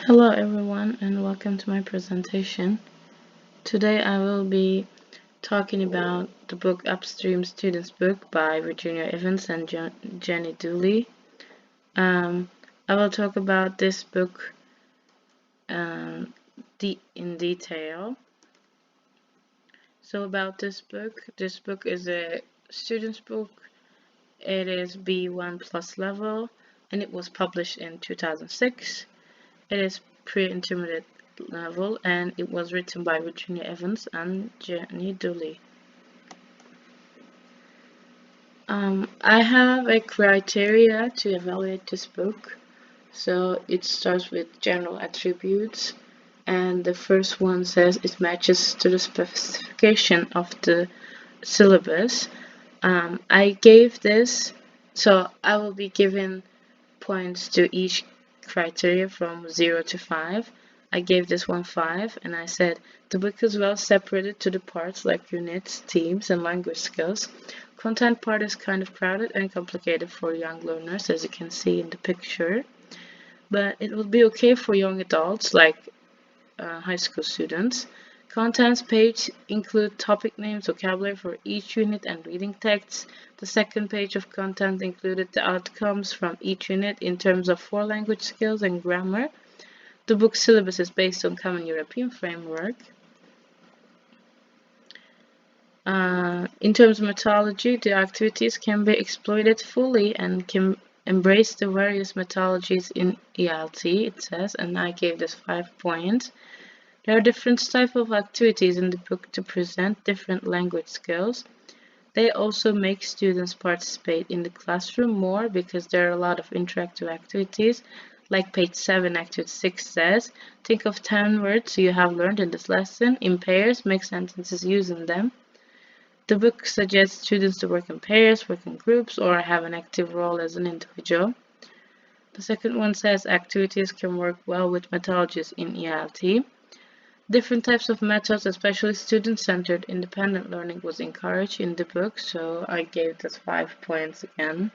Hello everyone and welcome to my presentation. Today I will be talking about the book Upstream Student's book by Virginia Evans and Jenny Dooley. I will talk about this book in detail. So about this book is a student's book. It is B1 plus level and it was published in 2006. It is pre-intermediate level and it was written by Virginia Evans and Jenny Dooley. I have a criteria to evaluate this book. So it starts with general attributes, and the first one says it matches to the specification of the syllabus. I gave this, so I will be giving points to each criteria from 0 to 5. I gave this one 5 and I said the book is well separated to the parts like units, themes, and language skills. Content part is kind of crowded and complicated for young learners, as you can see in the picture, but it will be okay for young adults like high school students. Contents page include topic names, vocabulary for each unit, and reading texts. The second page of content included the outcomes from each unit in terms of 4 language skills and grammar. The book syllabus is based on Common European Framework. In terms of methodology, the activities can be exploited fully and can embrace the various methodologies in ELT, it says, and I gave this 5 points. There are different types of activities in the book to present different language skills. They also make students participate in the classroom more because there are a lot of interactive activities. Like page 7, activity 6 says, think of 10 words you have learned in this lesson. In pairs, make sentences using them. The book suggests students to work in pairs, work in groups, or have an active role as an individual. The second one says activities can work well with methodologies in ELT. Different types of methods, especially student-centered independent learning, was encouraged in the book, so I gave this 5 points again.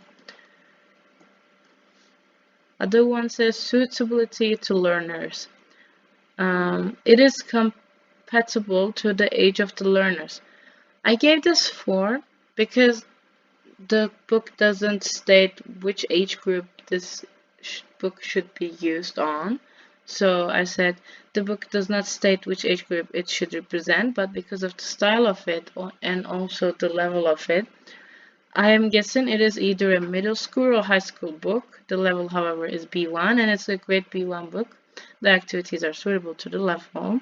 Other one says suitability to learners. It is compatible to the age of the learners. I gave this 4 because the book doesn't state which age group this book should be used on. So I said the book does not state which age group it should represent, but because of the style of it and also the level of it, I am guessing it is either a middle school or high school book. The level, however, is B1 and it's a grade B1 book. The activities are suitable to the level.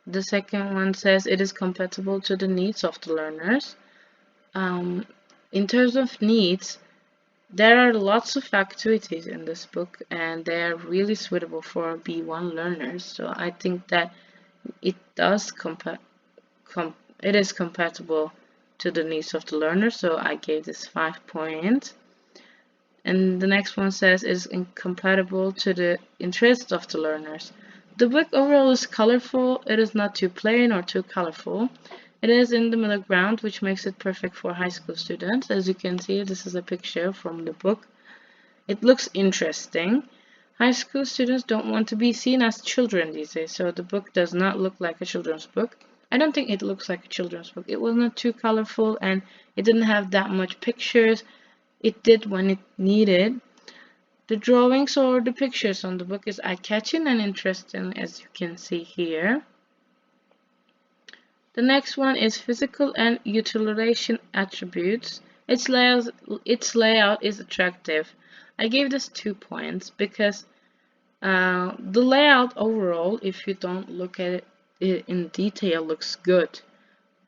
The second one says it is compatible to the needs of the learners. In terms of needs, there are lots of activities in this book and they are really suitable for B1 learners. So I think that it does it is compatible to the needs of the learner. So I gave this 5 points. And the next one says it is incompatible to the interests of the learners. The book overall is colorful. It is not too plain or too colorful. It is in the middle ground, which makes it perfect for high school students. As you can see, this is a picture from the book. It looks interesting. High school students don't want to be seen as children these days, so the book does not look like a children's book. I don't think it looks like a children's book. It was not too colorful and it didn't have that much pictures. It did when it needed. The drawings or the pictures on the book is eye-catching and interesting, as you can see here. The next one is physical and utilitarian attributes. Its layout is attractive. I gave this 2 points because the layout overall, if you don't look at it in detail, looks good.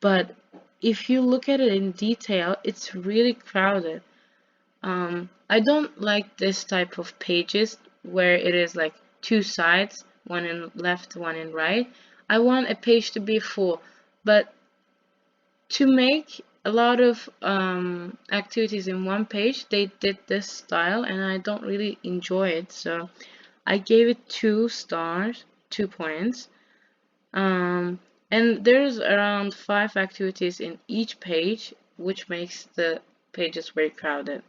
But if you look at it in detail, it's really crowded. I don't like this type of pages where it is like 2 sides, one in left, one in right. I want a page to be full. But to make a lot of activities in one page, they did this style and I don't really enjoy it. So I gave it 2 stars, 2 points. And there's around 5 activities in each page, which makes the pages very crowded.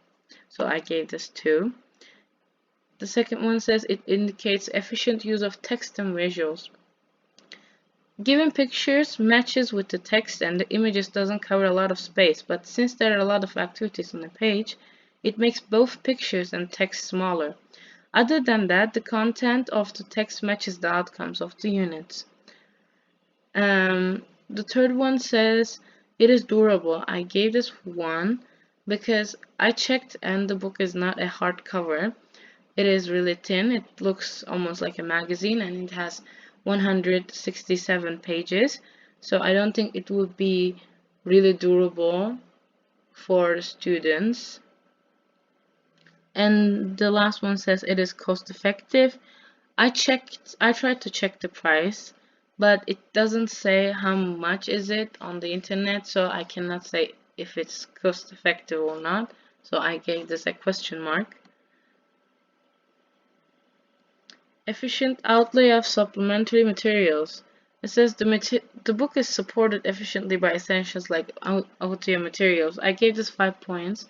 So I gave this 2. The second one says it indicates efficient use of text and visuals. Given pictures matches with the text and the images doesn't cover a lot of space, but since there are a lot of activities on the page, it makes both pictures and text smaller. Other than that, the content of the text matches the outcomes of the units. The third one says it is durable. I gave this 1 because I checked and the book is not a hardcover. It is really thin. It looks almost like a magazine and it has 167 pages. So I don't think it would be really durable for students. And the last one says it is cost effective. I tried to check the price, but it doesn't say how much is it on the internet, so I cannot say if it's cost effective or not. So I gave this a question mark. Efficient outlay of supplementary materials. It says the book is supported efficiently by essentials like audio materials. I gave this 5 points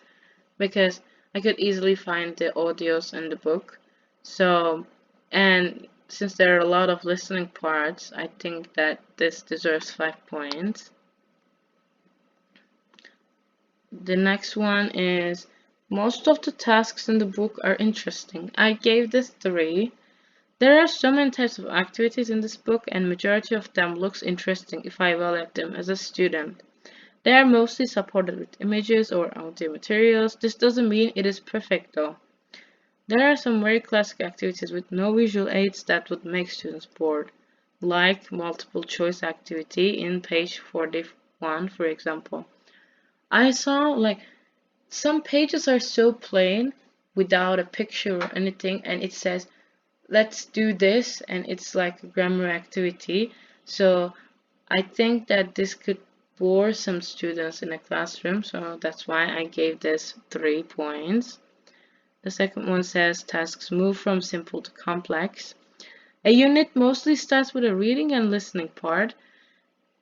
because I could easily find the audios in the book. So, and since there are a lot of listening parts, I think that this deserves 5 points. The next one is most of the tasks in the book are interesting. I gave this 3. There are so many types of activities in this book and majority of them looks interesting if I evaluate them as a student. They are mostly supported with images or audio materials. This doesn't mean it is perfect though. There are some very classic activities with no visual aids that would make students bored, like multiple choice activity in page 41 for example. I saw like some pages are so plain without a picture or anything and it says let's do this and it's like a grammar activity. So I think that this could bore some students in a classroom, so that's why I gave this 3 points. The second one says tasks move from simple to complex. A unit mostly starts with a reading and listening part.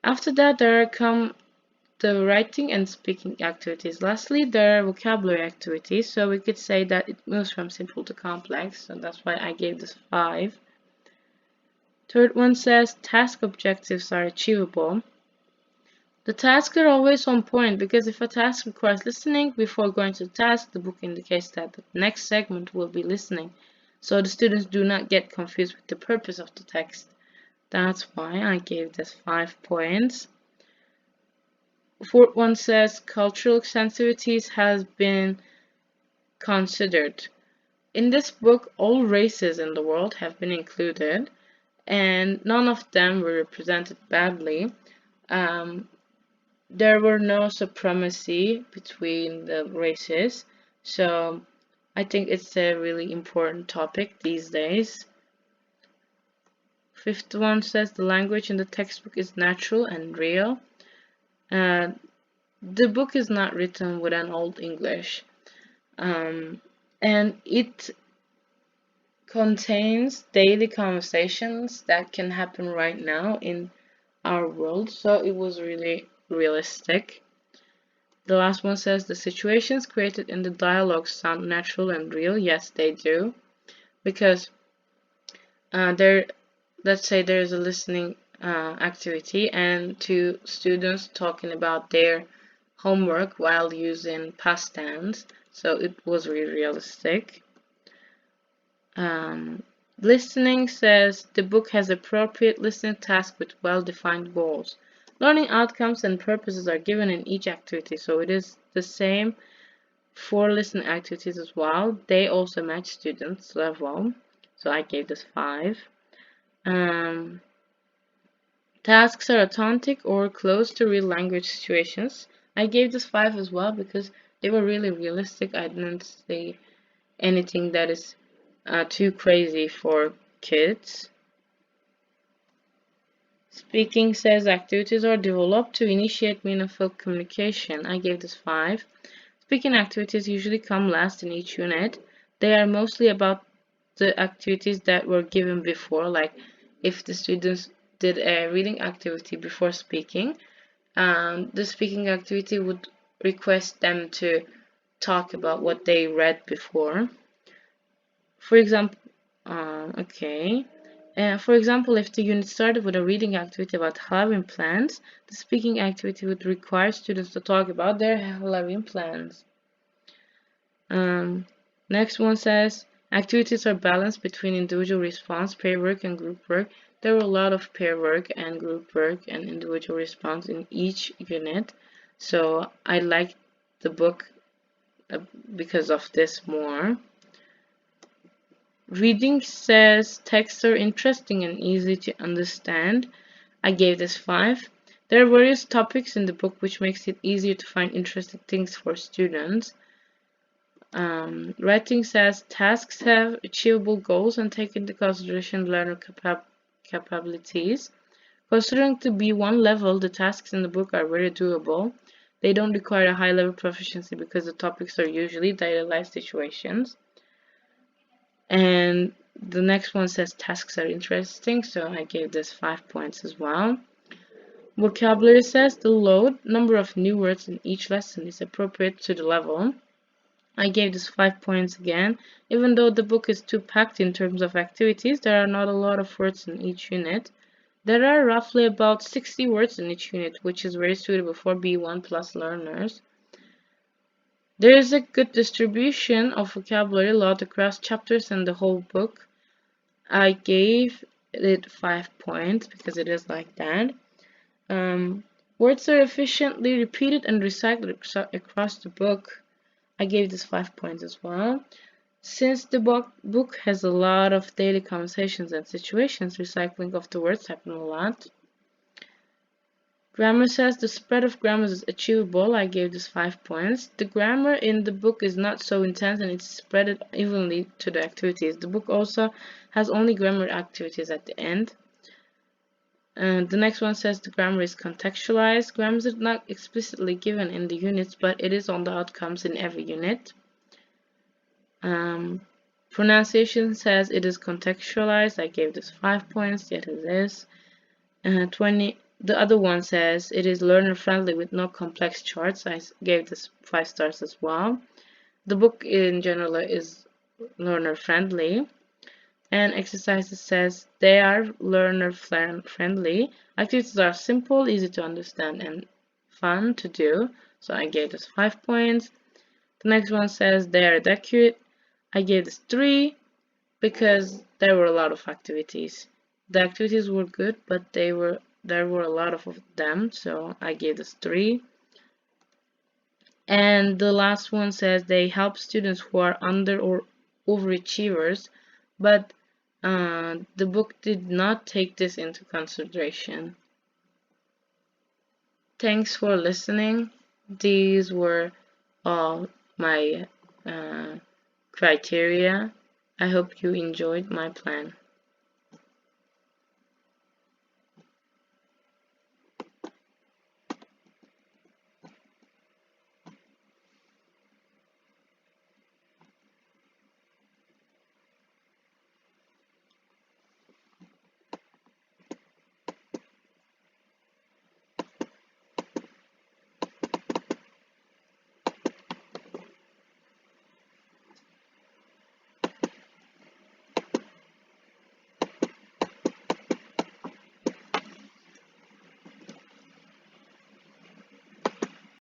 After that there come the writing and speaking activities. Lastly, there are vocabulary activities, so we could say that it moves from simple to complex, so that's why I gave this 5. Third one says task objectives are achievable. The tasks are always on point because if a task requires listening before going to the task, the book indicates that the next segment will be listening, so the students do not get confused with the purpose of the text. That's why I gave this 5 points. Fourth one says cultural sensitivities has been considered. In this book, all races in the world have been included, and none of them were represented badly. There were no supremacy between the races, so I think it's a really important topic these days. Fifth one says the language in the textbook is natural and real. The book is not written with an old English, and it contains daily conversations that can happen right now in our world, so it was really realistic. The last one says the situations created in the dialogue sound natural and real. Yes, they do, because let's say there's a listening activity and 2 students talking about their homework while using past tense, so it was really realistic. Listening says the book has appropriate listening tasks with well-defined goals. Learning outcomes and purposes are given in each activity, so it is the same for listening activities as well. They also match students' level, so I gave this 5. Tasks are authentic or close to real language situations. I gave this 5 as well because they were really realistic. I didn't say anything that is too crazy for kids. Speaking says activities are developed to initiate meaningful communication. I gave this 5. Speaking activities usually come last in each unit. They are mostly about the activities that were given before, like if the students did a reading activity before speaking, the speaking activity would request them to talk about what they read before. For example, okay. For example, if the unit started with a reading activity about Halloween plans, the speaking activity would require students to talk about their Halloween plans. Next one says, activities are balanced between individual response, pair work, and group work. There were a lot of pair work and group work and individual response in each unit. So I liked the book because of this more. Reading says texts are interesting and easy to understand. I gave this 5. There are various topics in the book which makes it easier to find interesting things for students. Writing says tasks have achievable goals and take into consideration learner capabilities. Considering to be one level, the tasks in the book are very doable. They don't require a high level proficiency because the topics are usually daily life situations. And the next one says tasks are interesting, so I gave this 5 points as well. Vocabulary says the load number of new words in each lesson is appropriate to the level. I gave this 5 points again. Even though the book is too packed in terms of activities, there are not a lot of words in each unit. There are roughly about 60 words in each unit, which is very suitable for B1 plus learners. There is a good distribution of vocabulary lot across chapters and the whole book. I gave it 5 points because it is like that. Words are efficiently repeated and recycled across the book. I gave this 5 points as well. Since the book has a lot of daily conversations and situations, recycling of the words happen a lot. Grammar says the spread of grammars is achievable. I gave this 5 points. The grammar in the book is not so intense and it's spread evenly to the activities. The book also has only grammar activities at the end. And the next one says the grammar is contextualized. Grammar is not explicitly given in the units, but it is on the outcomes in every unit. Pronunciation says it is contextualized. I gave this 5 points. Yet it is. 20. The other one says it is learner friendly with no complex charts. I gave this 5 stars as well. The book in general is learner friendly. And exercises says they are learner friendly. Activities are simple, easy to understand, and fun to do. So I gave this 5 points. The next one says they are accurate. I gave this 3 because there were a lot of activities. The activities were good, but there were a lot of them, so I gave this 3. And the last one says they help students who are under or overachievers, but the book did not take this into consideration. Thanks for listening. These were all my criteria. I hope you enjoyed my plan.